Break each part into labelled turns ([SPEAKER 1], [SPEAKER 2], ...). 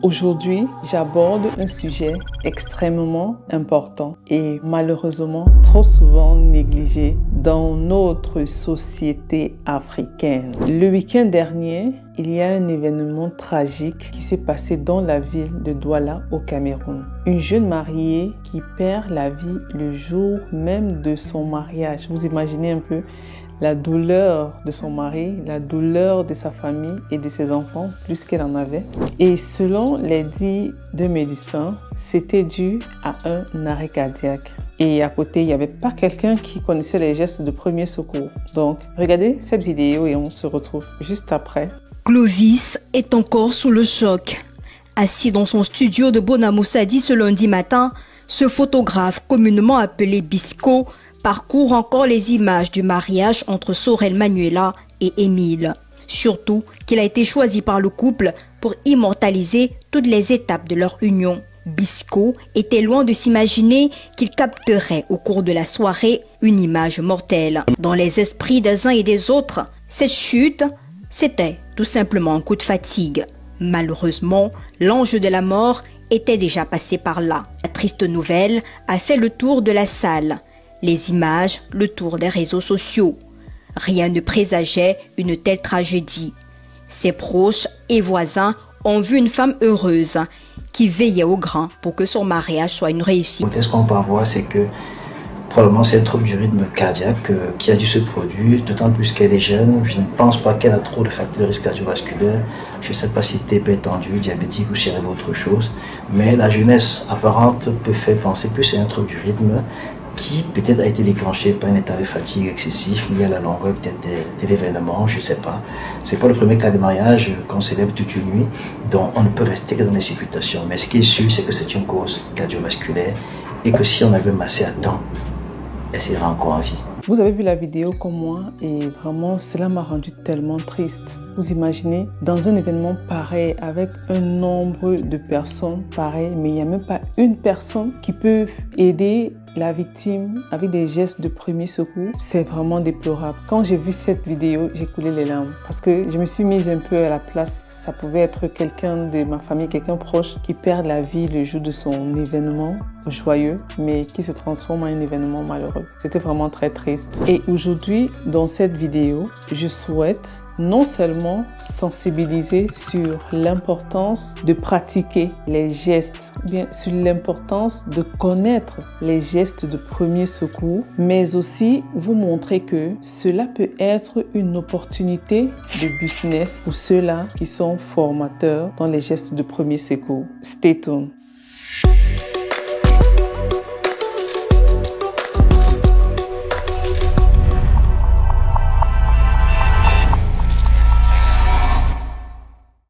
[SPEAKER 1] Aujourd'hui, j'aborde un sujet extrêmement important et malheureusement trop souvent négligé dans notre société africaine. Le week-end dernier, il y a un événement tragique qui s'est passé dans la ville de Douala au Cameroun. Une jeune mariée qui perd la vie le jour même de son mariage. Vous imaginez un peu la douleur de son mari, la douleur de sa famille et de ses enfants, plus qu'elle en avait. Et selon les dires de médecins, c'était dû à un arrêt cardiaque. Et à côté, il n'y avait pas quelqu'un qui connaissait les gestes de premier secours. Donc, regardez cette vidéo et on se retrouve juste après.
[SPEAKER 2] Clovis est encore sous le choc. Assis dans son studio de Bonamoussadi ce lundi matin, ce photographe communément appelé Bisco parcourt encore les images du mariage entre Sorel Manuela et Émile. Surtout qu'il a été choisi par le couple pour immortaliser toutes les étapes de leur union. Bisco était loin de s'imaginer qu'il capterait au cours de la soirée une image mortelle. Dans les esprits des uns et des autres, cette chute, c'était tout simplement un coup de fatigue. Malheureusement, l'ange de la mort était déjà passé par là. La triste nouvelle a fait le tour de la salle. Les images, le tour des réseaux sociaux. Rien ne présageait une telle tragédie. Ses proches et voisins ont vu une femme heureuse qui veillait au grain pour que son mariage soit une réussite.
[SPEAKER 3] Ce qu'on peut avoir, c'est que probablement c'est un trouble du rythme cardiaque qui a dû se produire, d'autant plus qu'elle est jeune. Je ne pense pas qu'elle a trop de facteurs de risque cardiovasculaire. Je ne sais pas si c'était hypertendu, diabétique ou si elle avait autre chose. Mais la jeunesse apparente peut faire penser plus à un trouble du rythme qui peut-être a été déclenché par un état de fatigue excessif lié à la longueur peut-être de l'événement, je ne sais pas. C'est pas le premier cas de mariage qu'on célèbre toute une nuit, donc on ne peut rester que dans les supputations. Mais ce qui est sûr, c'est que c'est une cause cardiovasculaire et que si on avait massé à temps, elle serait encore en vie.
[SPEAKER 1] Vous avez vu la vidéo comme moi et vraiment cela m'a rendu tellement triste. Vous imaginez, dans un événement pareil avec un nombre de personnes pareil, mais il n'y a même pas une personne qui peut aider la victime avec des gestes de premier secours, c'est vraiment déplorable. Quand j'ai vu cette vidéo, j'ai coulé les larmes parce que je me suis mise un peu à la place. Ça pouvait être quelqu'un de ma famille, quelqu'un proche qui perd la vie le jour de son événement joyeux, mais qui se transforme en un événement malheureux. C'était vraiment très triste. Et aujourd'hui, dans cette vidéo, je souhaite non seulement sensibiliser sur l'importance de pratiquer les gestes, bien sur l'importance de connaître les gestes de premier secours, mais aussi vous montrer que cela peut être une opportunité de business pour ceux-là qui sont formateurs dans les gestes de premier secours. Stay tuned.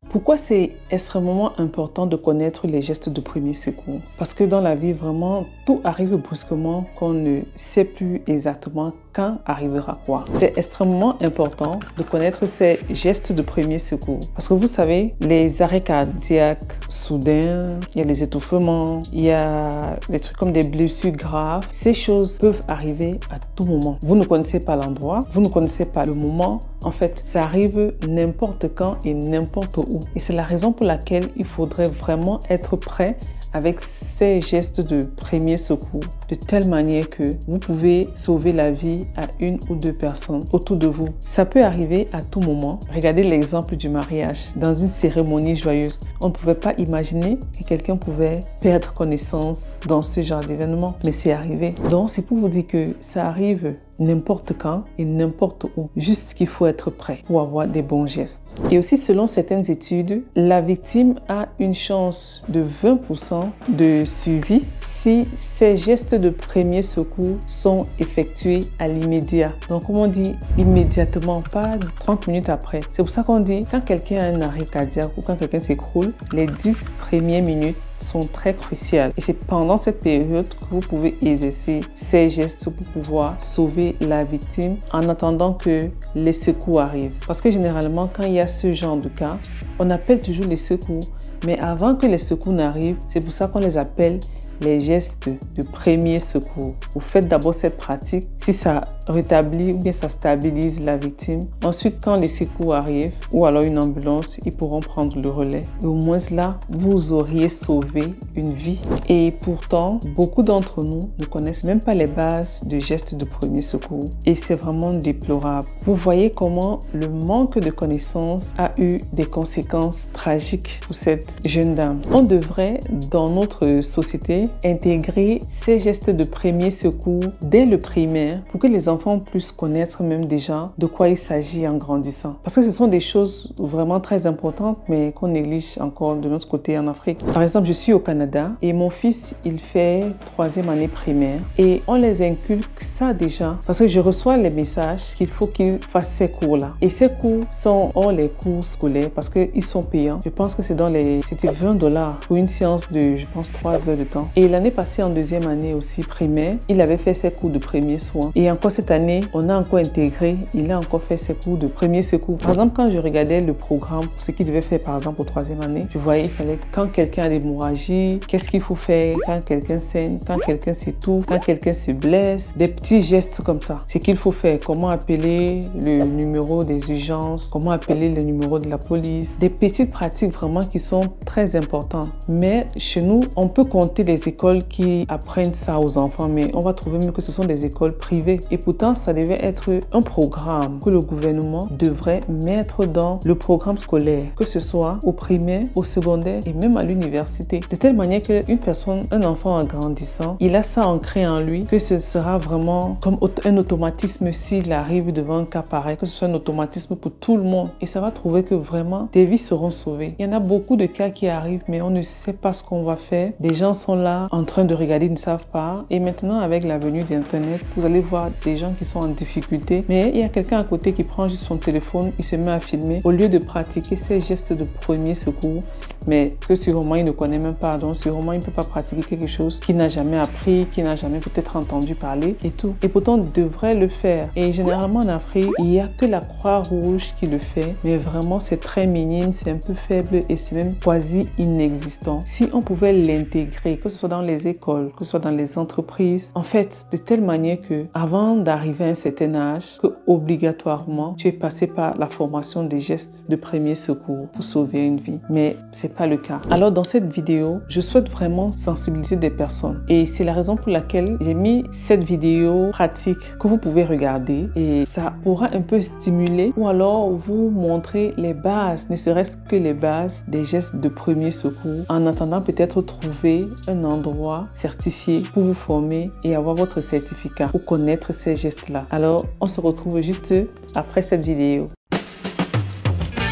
[SPEAKER 1] Pourquoi c'est extrêmement important de connaître les gestes de premier secours? Parce que dans la vie, vraiment, tout arrive brusquement qu'on ne sait plus exactement quand arrivera quoi. C'est extrêmement important de connaître ces gestes de premier secours. Parce que vous savez, les arrêts cardiaques soudains, il y a les étouffements, il y a des trucs comme des blessures graves. Ces choses peuvent arriver à tout moment. Vous ne connaissez pas l'endroit, vous ne connaissez pas le moment. En fait, ça arrive n'importe quand et n'importe où. Et c'est la raison pour laquelle il faudrait vraiment être prêt avec ces gestes de premier secours, de telle manière que vous pouvez sauver la vie à une ou deux personnes autour de vous. Ça peut arriver à tout moment. Regardez l'exemple du mariage. Dans une cérémonie joyeuse, on ne pouvait pas imaginer que quelqu'un pouvait perdre connaissance dans ce genre d'événement, mais c'est arrivé. Donc, c'est pour vous dire que ça arrive n'importe quand et n'importe où. Juste qu'il faut être prêt pour avoir des bons gestes. Et aussi, selon certaines études, la victime a une chance de 20% de survie si ces gestes de premier secours sont effectués à l'immédiat. Donc, comme on dit immédiatement, pas 30 minutes après. C'est pour ça qu'on dit quand quelqu'un a un arrêt cardiaque ou quand quelqu'un s'écroule, les 10 premières minutes sont très cruciales. Et c'est pendant cette période que vous pouvez exercer ces gestes pour pouvoir sauver la victime en attendant que les secours arrivent. Parce que généralement, quand il y a ce genre de cas, on appelle toujours les secours. Mais avant que les secours n'arrivent, c'est pour ça qu'on les appelle les gestes de premier secours. Vous faites d'abord cette pratique. Si ça rétablit ou bien ça stabilise la victime. Ensuite, quand les secours arrivent ou alors une ambulance, ils pourront prendre le relais. Et au moins là, vous auriez sauvé une vie. Et pourtant, beaucoup d'entre nous ne connaissent même pas les bases de gestes de premier secours. Et c'est vraiment déplorable. Vous voyez comment le manque de connaissances a eu des conséquences tragiques pour cette jeune dame. On devrait, dans notre société, intégrer ces gestes de premier secours dès le primaire pour que les enfants puissent connaître même déjà de quoi il s'agit en grandissant. Parce que ce sont des choses vraiment très importantes, mais qu'on néglige encore de notre côté en Afrique. Par exemple, je suis au Canada et mon fils, il fait 3e année primaire et on les inculque ça déjà parce que je reçois les messages qu'il faut qu'il fasse ces cours-là. Et ces cours sont hors les cours scolaires parce qu'ils sont payants. Je pense que c'est dans les... C'était 20 $ pour une séance de, je pense, 3 heures de temps. Et l'année passée, en 2e année aussi primaire, il avait fait ses cours de premiers soins. Et encore cette année, on a encore intégré, il a encore fait ses cours de premiers secours. Par exemple, quand je regardais le programme pour ce qu'il devait faire, par exemple, au 3e année, je voyais, il fallait, quand quelqu'un a l'hémorragie, qu'est-ce qu'il faut faire quand quelqu'un saigne, quand quelqu'un s'étouffe, quand quelqu'un se blesse, des petits gestes comme ça. Ce qu'il faut faire, comment appeler le numéro des urgences, comment appeler le numéro de la police, des petites pratiques vraiment qui sont très importantes. Mais chez nous, on peut compter les écoles qui apprennent ça aux enfants, mais on va trouver mieux que ce sont des écoles privées. Et pourtant, ça devait être un programme que le gouvernement devrait mettre dans le programme scolaire, que ce soit au primaire, au secondaire et même à l'université. De telle manière qu'une personne, un enfant en grandissant, il a ça ancré en lui, que ce sera vraiment comme un automatisme s'il arrive devant un cas pareil, que ce soit un automatisme pour tout le monde. Et ça va trouver que vraiment des vies seront sauvées. Il y en a beaucoup de cas qui arrivent, mais on ne sait pas ce qu'on va faire. Des gens sont là en train de regarder, ils ne savent pas. Et maintenant, avec la venue d'Internet, vous allez voir des gens qui sont en difficulté, mais il y a quelqu'un à côté qui prend juste son téléphone, il se met à filmer au lieu de pratiquer ces gestes de premier secours, mais que sûrement il ne connaît même pas, donc sûrement il ne peut pas pratiquer quelque chose qu'il n'a jamais appris, qu'il n'a jamais peut-être entendu parler et tout. Et pourtant, il devrait le faire. Et généralement en Afrique, il n'y a que la Croix-Rouge qui le fait, mais vraiment c'est très minime, c'est un peu faible et c'est même quasi inexistant. Si on pouvait l'intégrer, que ce soit dans les écoles, que ce soit dans les entreprises, en fait, de telle manière que avant d'arriver à un certain âge, que obligatoirement tu es passé par la formation des gestes de premier secours pour sauver une vie. Mais c'est pas le cas. Alors dans cette vidéo, je souhaite vraiment sensibiliser des personnes et c'est la raison pour laquelle j'ai mis cette vidéo pratique que vous pouvez regarder et ça pourra un peu stimuler ou alors vous montrer les bases, ne serait-ce que les bases des gestes de premier secours en attendant peut-être trouver un endroit certifié pour vous former et avoir votre certificat pour connaître ces gestes-là. Alors on se retrouve juste après cette vidéo.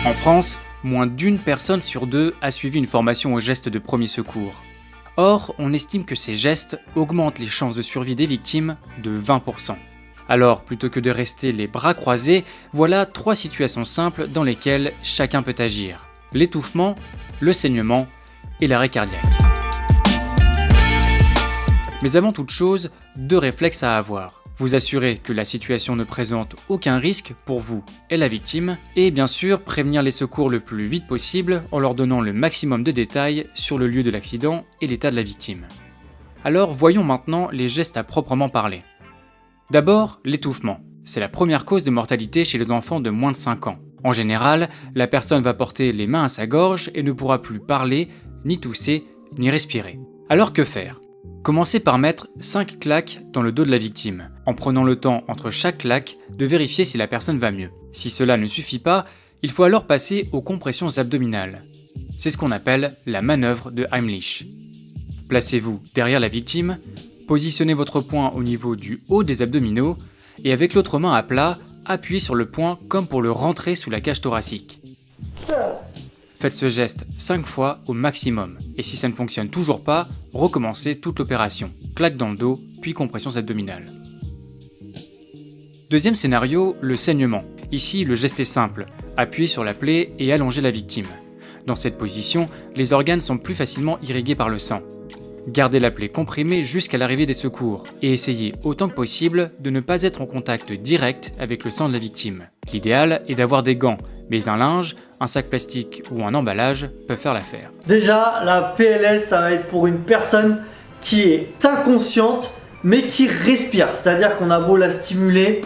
[SPEAKER 4] En France, moins d'1 personne sur 2 a suivi une formation aux gestes de premier secours. Or, on estime que ces gestes augmentent les chances de survie des victimes de 20%. Alors, plutôt que de rester les bras croisés, voilà 3 situations simples dans lesquelles chacun peut agir. L'étouffement, le saignement et l'arrêt cardiaque. Mais avant toute chose, 2 réflexes à avoir. Vous assurer que la situation ne présente aucun risque pour vous et la victime, et bien sûr prévenir les secours le plus vite possible en leur donnant le maximum de détails sur le lieu de l'accident et l'état de la victime. Alors voyons maintenant les gestes à proprement parler. D'abord, l'étouffement. C'est la première cause de mortalité chez les enfants de moins de 5 ans. En général, la personne va porter les mains à sa gorge et ne pourra plus parler, ni tousser, ni respirer. Alors que faire ? Commencez par mettre 5 claques dans le dos de la victime, en prenant le temps entre chaque claque de vérifier si la personne va mieux. Si cela ne suffit pas, il faut alors passer aux compressions abdominales. C'est ce qu'on appelle la manœuvre de Heimlich. Placez-vous derrière la victime, positionnez votre poing au niveau du haut des abdominaux et avec l'autre main à plat, appuyez sur le poing comme pour le rentrer sous la cage thoracique. Faites ce geste 5 fois au maximum, et si ça ne fonctionne toujours pas, recommencez toute l'opération. Claque dans le dos, puis compressions abdominales. Deuxième scénario, le saignement. Ici, le geste est simple, appuyez sur la plaie et allongez la victime. Dans cette position, les organes sont plus facilement irrigués par le sang. Gardez la plaie comprimée jusqu'à l'arrivée des secours et essayez autant que possible de ne pas être en contact direct avec le sang de la victime. L'idéal est d'avoir des gants, mais un linge, un sac plastique ou un emballage peuvent faire l'affaire.
[SPEAKER 5] Déjà, la PLS, ça va être pour une personne qui est inconsciente, mais qui respire. C'est-à-dire qu'on a beau la stimuler,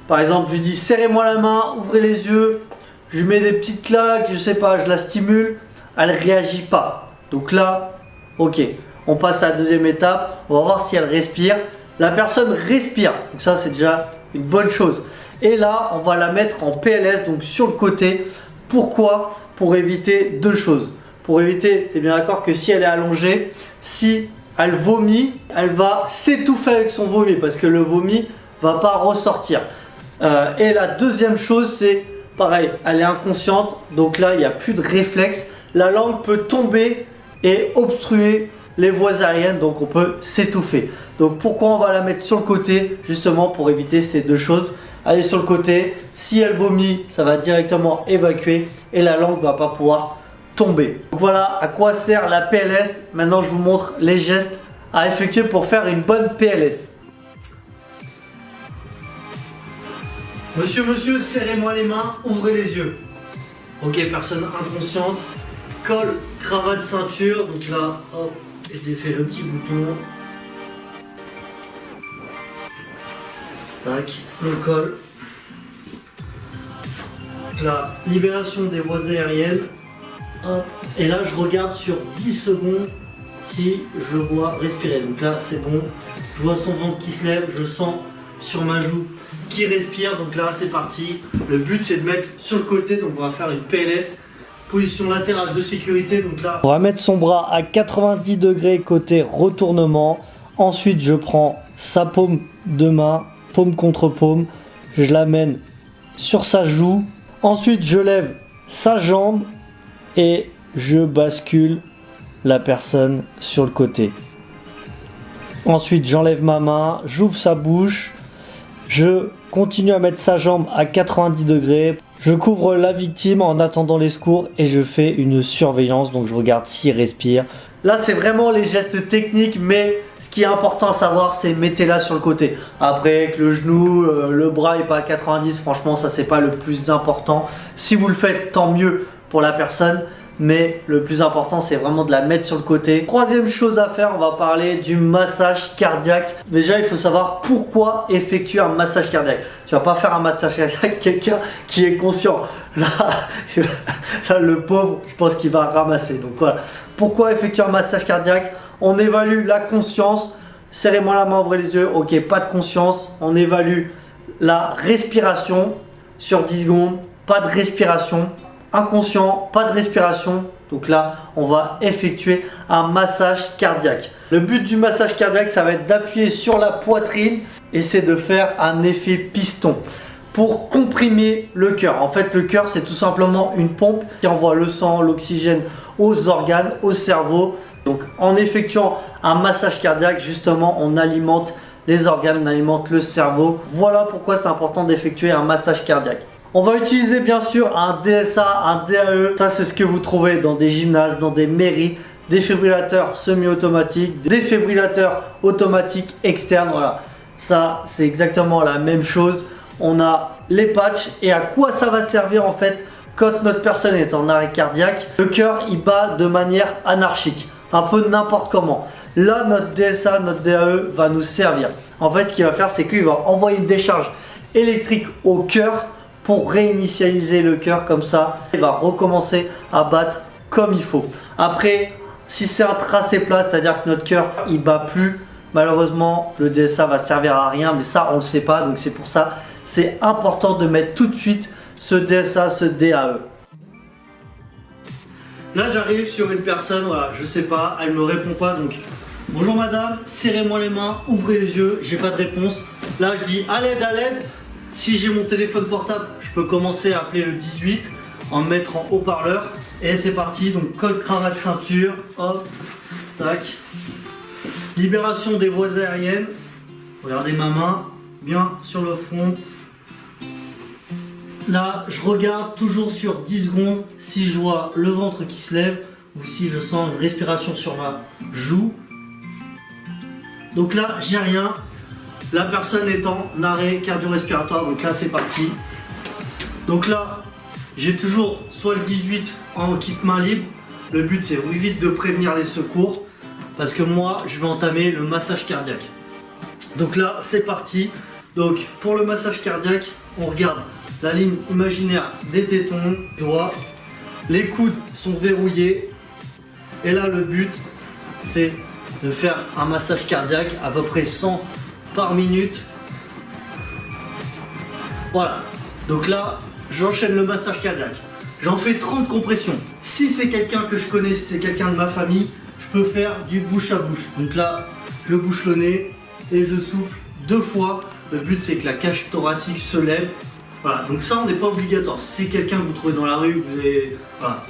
[SPEAKER 5] par exemple je lui dis serrez-moi la main, ouvrez les yeux, je lui mets des petites claques, je sais pas, je la stimule, elle réagit pas. Donc là, ok, on passe à la deuxième étape, on va voir si elle respire. La personne respire, donc ça c'est déjà une bonne chose. Et là, on va la mettre en PLS, donc sur le côté. Pourquoi? Pour éviter deux choses. Pour éviter, tu es bien d'accord que si elle est allongée, si elle vomit, elle va s'étouffer avec son vomi parce que le vomi va pas ressortir. Et la deuxième chose, c'est pareil, elle est inconsciente, donc là il n'y a plus de réflexe. La langue peut tomber et obstruer les voies aériennes, donc on peut s'étouffer. Donc pourquoi on va la mettre sur le côté? Justement pour éviter ces deux choses. Elle est sur le côté, si elle vomit, ça va directement évacuer et la langue ne va pas pouvoir tomber. Donc voilà à quoi sert la PLS. Maintenant je vous montre les gestes à effectuer pour faire une bonne PLS. Monsieur, serrez-moi les mains, ouvrez les yeux. Ok, personne inconsciente. Col, cravate, ceinture. Donc là, hop, je défais le petit bouton. Tac, le col. Donc là, libération des voies aériennes. Hop. Et là, je regarde sur 10 secondes si je vois respirer. Donc là, c'est bon. Je vois son ventre qui se lève. Je sens sur ma joue qui respire. Donc là, c'est parti. Le but, c'est de mettre sur le côté. Donc on va faire une PLS. Position latérale de sécurité. Donc là, on va mettre son bras à 90 degrés côté retournement. Ensuite, je prends sa paume de main, paume contre paume. Je l'amène sur sa joue. Ensuite, je lève sa jambe et je bascule la personne sur le côté. Ensuite, j'enlève ma main, j'ouvre sa bouche. Je continue à mettre sa jambe à 90 degrés. Je couvre la victime en attendant les secours et je fais une surveillance. Donc je regarde s'il respire. Là, c'est vraiment les gestes techniques, mais ce qui est important à savoir, c'est mettez-la sur le côté. Après, que le genou, le bras n'est pas à 90, franchement, ça, c'est pas le plus important. Si vous le faites, tant mieux pour la personne. Mais le plus important, c'est vraiment de la mettre sur le côté. Troisième chose à faire, on va parler du massage cardiaque. Déjà, il faut savoir pourquoi effectuer un massage cardiaque. Tu vas pas faire un massage cardiaque avec quelqu'un qui est conscient. Là, le pauvre, je pense qu'il va ramasser. Donc voilà. Pourquoi effectuer un massage cardiaque? On évalue la conscience. Serrez-moi la main, ouvrez les yeux. Ok, pas de conscience. On évalue la respiration sur 10 secondes. Pas de respiration. Inconscient, pas de respiration. Donc là, on va effectuer un massage cardiaque. Le but du massage cardiaque, ça va être d'appuyer sur la poitrine et c'est de faire un effet piston pour comprimer le cœur. En fait, le cœur, c'est tout simplement une pompe qui envoie le sang, l'oxygène aux organes, au cerveau. Donc, en effectuant un massage cardiaque, justement, on alimente les organes, on alimente le cerveau. Voilà pourquoi c'est important d'effectuer un massage cardiaque. On va utiliser bien sûr un DSA, un DAE. Ça, c'est ce que vous trouvez dans des gymnases, dans des mairies. Défibrillateurs semi-automatiques, défibrillateurs automatiques externes. Voilà, ça, c'est exactement la même chose. On a les patchs et à quoi ça va servir en fait quand notre personne est en arrêt cardiaque. Le cœur, il bat de manière anarchique, un peu n'importe comment. Là, notre DSA, notre DAE va nous servir. En fait, ce qu'il va faire, c'est qu'il va envoyer une décharge électrique au cœur pour réinitialiser le cœur. Comme ça, il va recommencer à battre comme il faut. Après, si c'est un tracé plat, c'est-à-dire que notre cœur il bat plus, malheureusement le DSA va servir à rien, mais ça on le sait pas. Donc c'est pour ça c'est important de mettre tout de suite ce DSA, ce DAE. Là j'arrive sur une personne, voilà, je sais pas, elle me répond pas, donc bonjour madame, serrez-moi les mains, ouvrez les yeux, j'ai pas de réponse. Là je dis à l'aide, à l'aide. Si j'ai mon téléphone portable, je peux commencer à appeler le 18, en mettre en haut-parleur. Et c'est parti, donc col, cravate, ceinture, hop, tac. Libération des voies aériennes. Regardez ma main, bien sur le front. Là, je regarde toujours sur 10 secondes si je vois le ventre qui se lève ou si je sens une respiration sur ma joue. Donc là, j'ai rien. La personne est en arrêt cardio-respiratoire, donc là c'est parti. Donc là, j'ai toujours soit le 18 en kit main libre. Le but c'est vite de prévenir les secours parce que moi je vais entamer le massage cardiaque. Donc là, c'est parti. Donc pour le massage cardiaque, on regarde la ligne imaginaire des tétons, doigts. Les coudes sont verrouillés. Et là, le but, c'est de faire un massage cardiaque à peu près 100 par minute. Voilà. Donc là, j'enchaîne le massage cardiaque. J'en fais 30 compressions. Si c'est quelqu'un que je connais, si c'est quelqu'un de ma famille, je peux faire du bouche à bouche. Donc là, je bouche le nez et je souffle 2 fois. Le but, c'est que la cage thoracique se lève. Voilà, donc ça, on n'est pas obligatoire. Si c'est quelqu'un que vous trouvez dans la rue, vous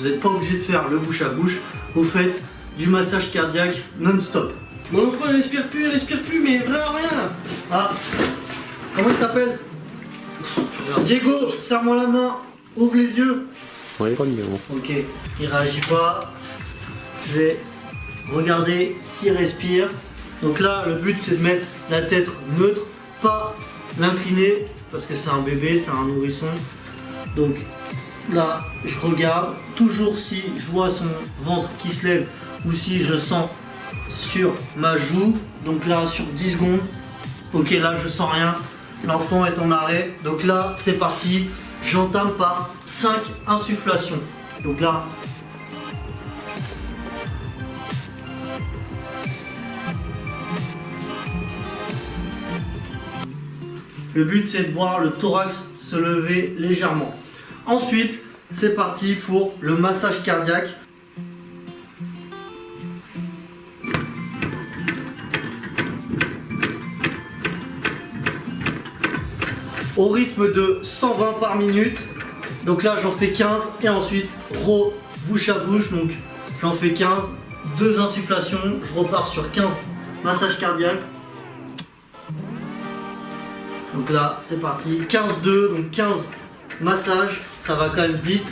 [SPEAKER 5] n'êtes pas obligé de faire le bouche à bouche. Vous faites du massage cardiaque non-stop. Mon enfant, il respire plus, mais vraiment rien là. Ah, comment il s'appelle? Diego, serre-moi la main, ouvre les yeux.
[SPEAKER 6] Ouais, comme Diego.
[SPEAKER 5] Ok, il réagit pas. Je vais regarder s'il respire. Donc là, le but, c'est de mettre la tête neutre, pas l'incliner, parce que c'est un bébé, c'est un nourrisson. Donc là, je regarde, toujours si je vois son ventre qui se lève ou si je sens sur ma joue. Donc là, sur 10 secondes, ok, là, je sens rien. L'enfant est en arrêt. Donc là, c'est parti. J'entame par 5 insufflations. Donc là, le but, c'est de voir le thorax se lever légèrement. Ensuite, c'est parti pour le massage cardiaque. Au rythme de 120 par minute. Donc là, j'en fais 15 et ensuite, bouche à bouche. Donc j'en fais 15, 2 insufflations. Je repars sur 15 massages cardiaques. Donc là, c'est parti. 15-2, donc 15 massages. Ça va quand même vite.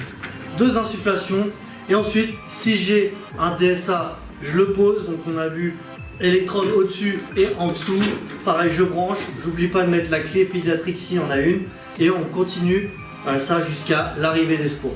[SPEAKER 5] 2 insufflations. Et ensuite, si j'ai un DSA, je le pose. Donc on a vu électrode au-dessus et en dessous. Pareil, je branche. J'oublie pas de mettre la clé pédiatrique s'il y en a une. Et on continue ça jusqu'à l'arrivée des secours.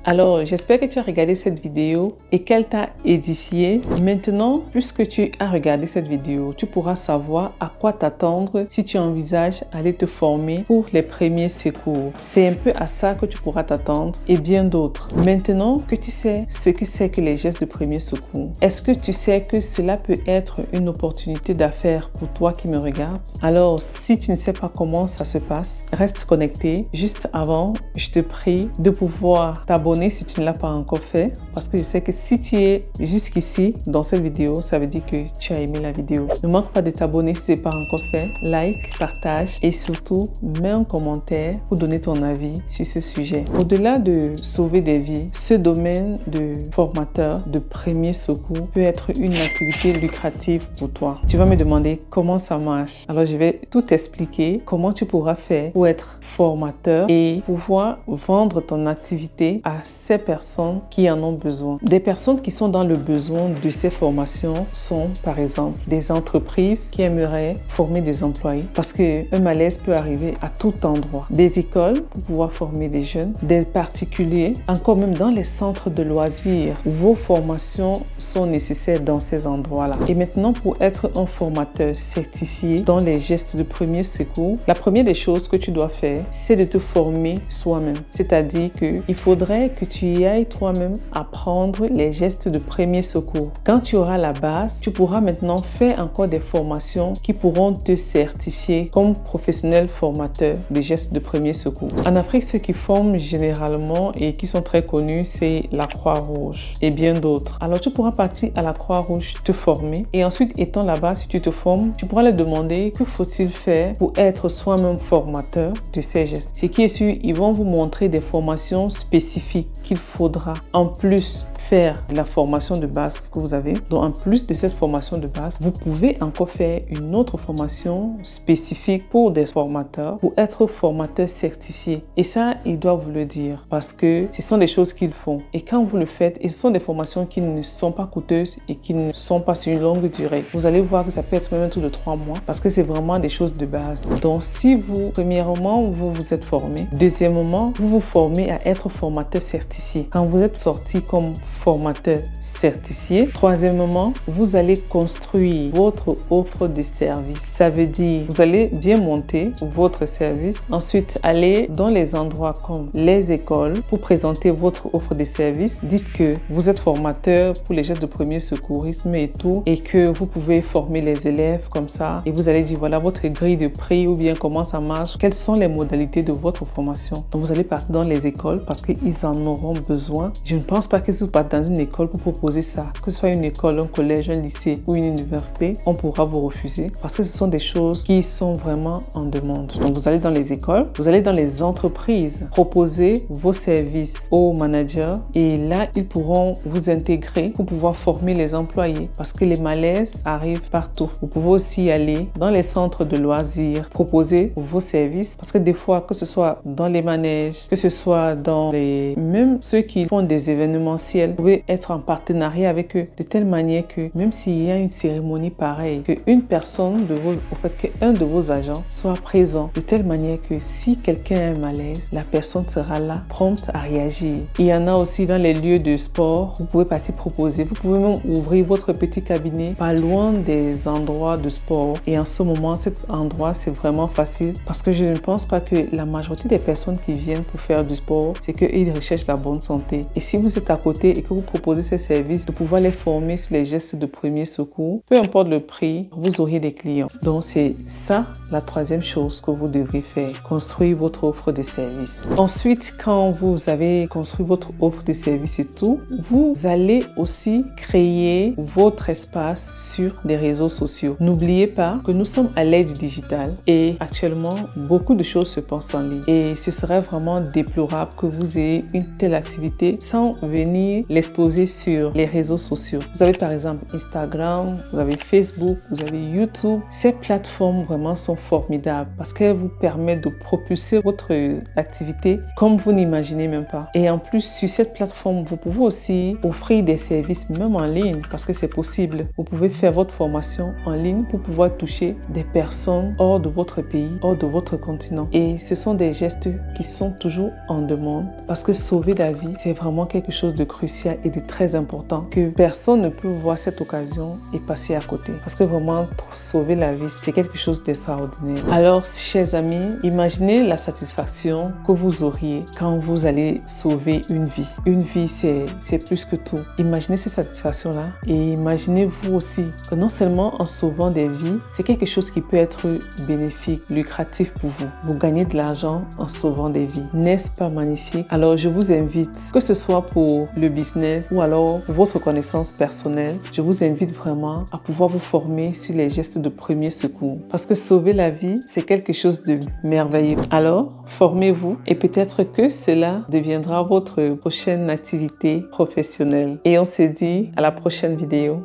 [SPEAKER 1] Alors, j'espère que tu as regardé cette vidéo et qu'elle t'a édifié. Maintenant, puisque tu as regardé cette vidéo, tu pourras savoir à quoi t'attendre si tu envisages aller te former pour les premiers secours. C'est un peu à ça que tu pourras t'attendre et bien d'autres. Maintenant que tu sais ce que c'est que les gestes de premiers secours, est-ce que tu sais que cela peut être une opportunité d'affaires pour toi qui me regardes? Alors, si tu ne sais pas comment ça se passe, reste connecté. Juste avant, je te prie de pouvoir t'abonner si tu ne l'as pas encore fait, parce que je sais que si tu es jusqu'ici dans cette vidéo, ça veut dire que tu as aimé la vidéo. Ne manque pas de t'abonner si ce n'est pas encore fait. Like, partage et surtout mets un commentaire pour donner ton avis sur ce sujet. Au-delà de sauver des vies, ce domaine de formateur de premier secours peut être une activité lucrative pour toi. Tu vas me demander comment ça marche. Alors je vais tout expliquer comment tu pourras faire pour être formateur et pouvoir vendre ton activité à ces personnes qui en ont besoin. Des personnes qui sont dans le besoin de ces formations sont par exemple des entreprises qui aimeraient former des employés parce qu'un malaise peut arriver à tout endroit. Des écoles pour pouvoir former des jeunes, des particuliers, encore même dans les centres de loisirs. Vos formations sont nécessaires dans ces endroits-là. Et maintenant, pour être un formateur certifié dans les gestes de premier secours, la première des choses que tu dois faire, c'est de te former soi-même. C'est-à-dire qu'il faudrait que tu y ailles toi-même apprendre les gestes de premier secours. Quand tu auras la base, tu pourras maintenant faire encore des formations qui pourront te certifier comme professionnel formateur de gestes de premier secours. En Afrique, ceux qui forment généralement et qui sont très connus, c'est la Croix-Rouge et bien d'autres. Alors tu pourras partir à la Croix-Rouge te former et ensuite étant là-bas, si tu te formes, tu pourras leur demander que faut-il faire pour être soi-même formateur de ces gestes. Ce qui est sûr, ils vont vous montrer des formations spécifiques qu'il faudra en plus faire de la formation de base que vous avez. Donc en plus de cette formation de base, vous pouvez encore faire une autre formation spécifique pour des formateurs, pour être formateur certifié. Et ça, ils doivent vous le dire parce que ce sont des choses qu'ils font. Et quand vous le faites, et ce sont des formations qui ne sont pas coûteuses et qui ne sont pas sur une longue durée. Vous allez voir que ça peut être même un tour de 3 mois parce que c'est vraiment des choses de base. Donc si vous, premièrement, vous vous êtes formé. Deuxièmement, vous vous formez à être formateur certifié. Quand vous êtes sorti comme formateur certifié. Troisièmement, vous allez construire votre offre de service. Ça veut dire, vous allez bien monter votre service. Ensuite, allez dans les endroits comme les écoles pour présenter votre offre de service. Dites que vous êtes formateur pour les gestes de premier secourisme et tout, et que vous pouvez former les élèves comme ça. Et vous allez dire, voilà votre grille de prix ou bien comment ça marche, quelles sont les modalités de votre formation. Donc, vous allez partir dans les écoles parce qu'ils en auront besoin. Je ne pense pas que si vous partez dans une école pour proposer ça, que ce soit une école, un collège, un lycée ou une université, on pourra vous refuser parce que ce sont des choses qui sont vraiment en demande. Donc, vous allez dans les écoles, vous allez dans les entreprises, proposer vos services aux managers et là, ils pourront vous intégrer pour pouvoir former les employés parce que les malaises arrivent partout. Vous pouvez aussi aller dans les centres de loisirs, proposer vos services parce que des fois, que ce soit dans les manèges, que ce soit dans les... même ceux qui font des événementiels, vous pouvez être en partenariat avec eux de telle manière que même s'il y a une cérémonie pareille, qu'une personne de vos... au fait qu'un de vos agents soit présent de telle manière que si quelqu'un a un malaise, la personne sera là, prompte à réagir. Il y en a aussi dans les lieux de sport, vous pouvez partir proposer, vous pouvez même ouvrir votre petit cabinet pas loin des endroits de sport. Et en ce moment, cet endroit, c'est vraiment facile parce que je ne pense pas que la majorité des personnes qui viennent pour faire du sport, c'est qu'ils recherchent la bonne santé. Et si vous êtes à côté et que vous proposez ces services, de pouvoir les former sur les gestes de premier secours, peu importe le prix, vous aurez des clients. Donc c'est ça la troisième chose que vous devrez faire, construire votre offre de service. Ensuite, quand vous avez construit votre offre de service et tout, vous allez aussi créer votre espace sur des réseaux sociaux. N'oubliez pas que nous sommes à l'ère du digital et actuellement, beaucoup de choses se passent en ligne. Et ce serait vraiment déplorable que vous ayez une telle activité sans venir l'exposer sur les réseaux sociaux. Vous avez par exemple Instagram, vous avez Facebook, vous avez YouTube. Ces plateformes vraiment sont formidables parce qu'elles vous permettent de propulser votre activité comme vous n'imaginez même pas. Et en plus, sur cette plateforme, vous pouvez aussi offrir des services même en ligne parce que c'est possible. Vous pouvez faire votre formation en ligne pour pouvoir toucher des personnes hors de votre pays, hors de votre continent. Et ce sont des gestes qui sont toujours en demande parce que sauver la vie, c'est vraiment quelque chose de crucial et de très important que personne ne peut voir cette occasion et passer à côté. Parce que vraiment, sauver la vie, c'est quelque chose d'extraordinaire. Alors, chers amis, imaginez la satisfaction que vous auriez quand vous allez sauver une vie. Une vie, c'est plus que tout. Imaginez cette satisfaction-là et imaginez-vous aussi que non seulement en sauvant des vies, c'est quelque chose qui peut être bénéfique, lucratif pour vous. Vous gagnez de l'argent en sauvant des vies. N'est-ce pas magnifique? Alors, je vous invite, que ce soit pour le business ou alors pour votre connaissance personnelle, je vous invite vraiment à pouvoir vous former sur les gestes de premier secours. Parce que sauver la vie, c'est quelque chose de merveilleux. Alors, formez-vous et peut-être que cela deviendra votre prochaine activité professionnelle. Et on se dit à la prochaine vidéo.